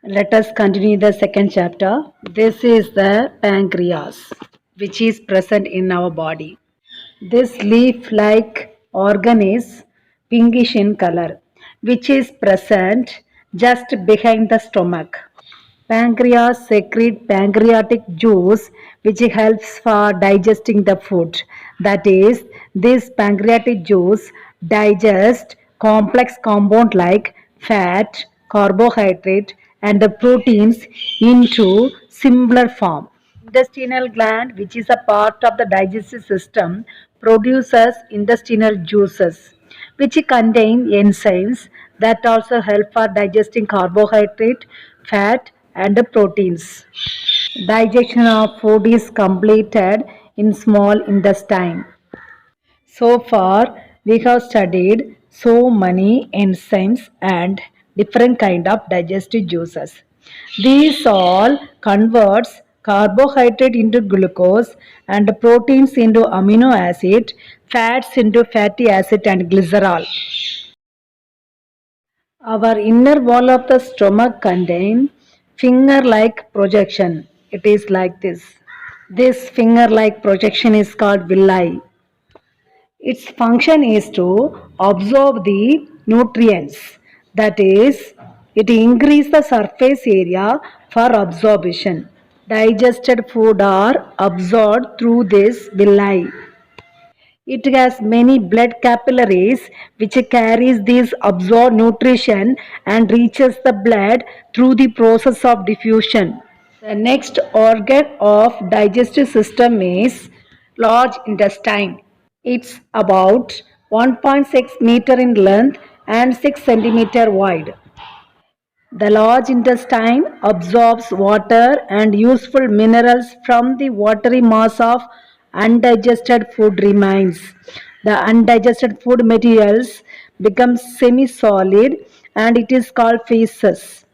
Let us continue the second chapter. This is the pancreas, which is present in our body. This leaf like organ is pinkish in color, which is present just behind the stomach. Pancreas secrete pancreatic juice which helps for digesting the food. That is, this pancreatic juice digest complex compound like fat, carbohydrate and the proteins into simpler form. Intestinal gland, which is a part of the digestive system, produces intestinal juices which contain enzymes that also help for digesting carbohydrate, fat, and proteins. Digestion of food is completed in small intestine. So far, we have studied so many enzymes and different kind of digestive juices. These all converts carbohydrate into glucose and proteins into amino acid, fats into fatty acid and glycerol. Our inner wall of the stomach contains finger-like projection. It is like this. This finger-like projection is called villi. Its function is to absorb the nutrients. That is, it increases the surface area for absorption. Digested food are absorbed through this villi. It has many blood capillaries which carries this absorbed nutrition and reaches the blood through the process of diffusion. The next organ of digestive system is large intestine. It's about 1.6 meter in length and 6 centimeter wide. The large intestine absorbs water and useful minerals from the watery mass of undigested food remains. The undigested food materials become semi-solid and it is called feces.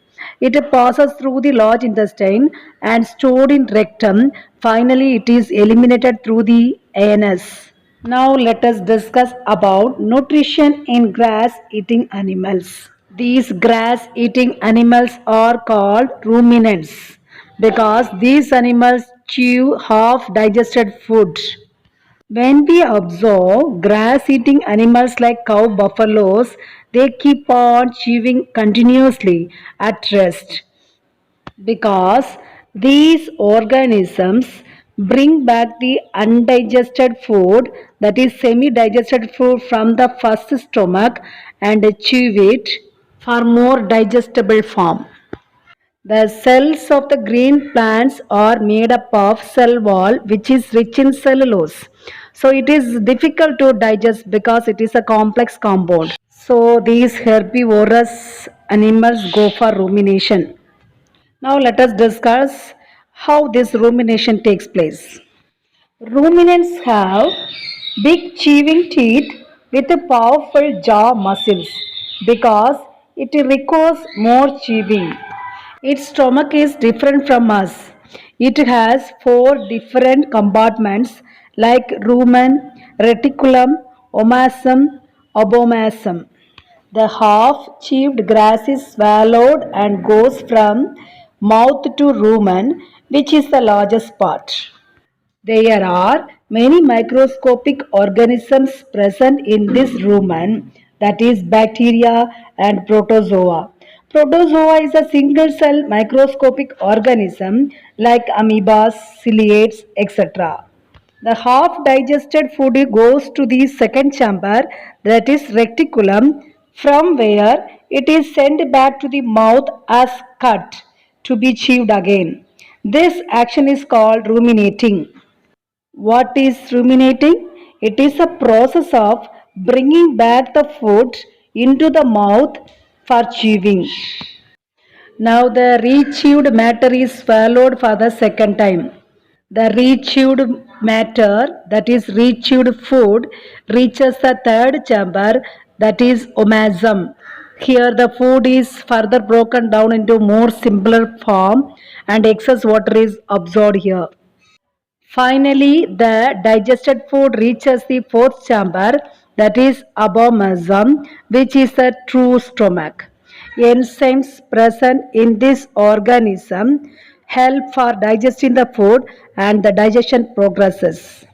It passes through the large intestine and stored in rectum. Finally, it is eliminated through the anus. Now let us discuss about nutrition in grass-eating animals. These grass-eating animals are called ruminants because these animals chew half-digested food. When we observe grass-eating animals like cow buffaloes, they keep on chewing continuously at rest because these organisms bring back the undigested food, that is semi digested food, from the first stomach and chew it for more digestible form. The cells of the green plants are made up of cell wall which is rich in cellulose. So it is difficult to digest because it is a complex compound. So these herbivorous animals go for rumination. Now let us discuss how this rumination takes place. Ruminants have big chewing teeth with powerful jaw muscles because it requires more chewing. Its stomach is different from us. It has four different compartments like rumen, reticulum, omasum, abomasum. The half chewed grass is swallowed and goes from mouth to rumen, which is the largest part. There are many microscopic organisms present in this rumen, that is bacteria and protozoa. Protozoa is a single cell microscopic organism like amoebas, ciliates, etc. The half digested food goes to the second chamber, that is reticulum, from where it is sent back to the mouth as cut to be chewed again. This action is called ruminating. What is ruminating? It is a process of bringing back the food into the mouth for chewing. Now the rechewed matter is swallowed for the second time. The rechewed matter, that is rechewed food, reaches the third chamber, that is omasum. Here the food is further broken down into more simpler form and excess water is absorbed here. Finally, the digested food reaches the fourth chamber, that is abomasum, which is the true stomach. Enzymes present in this organism help for digesting the food and the digestion progresses.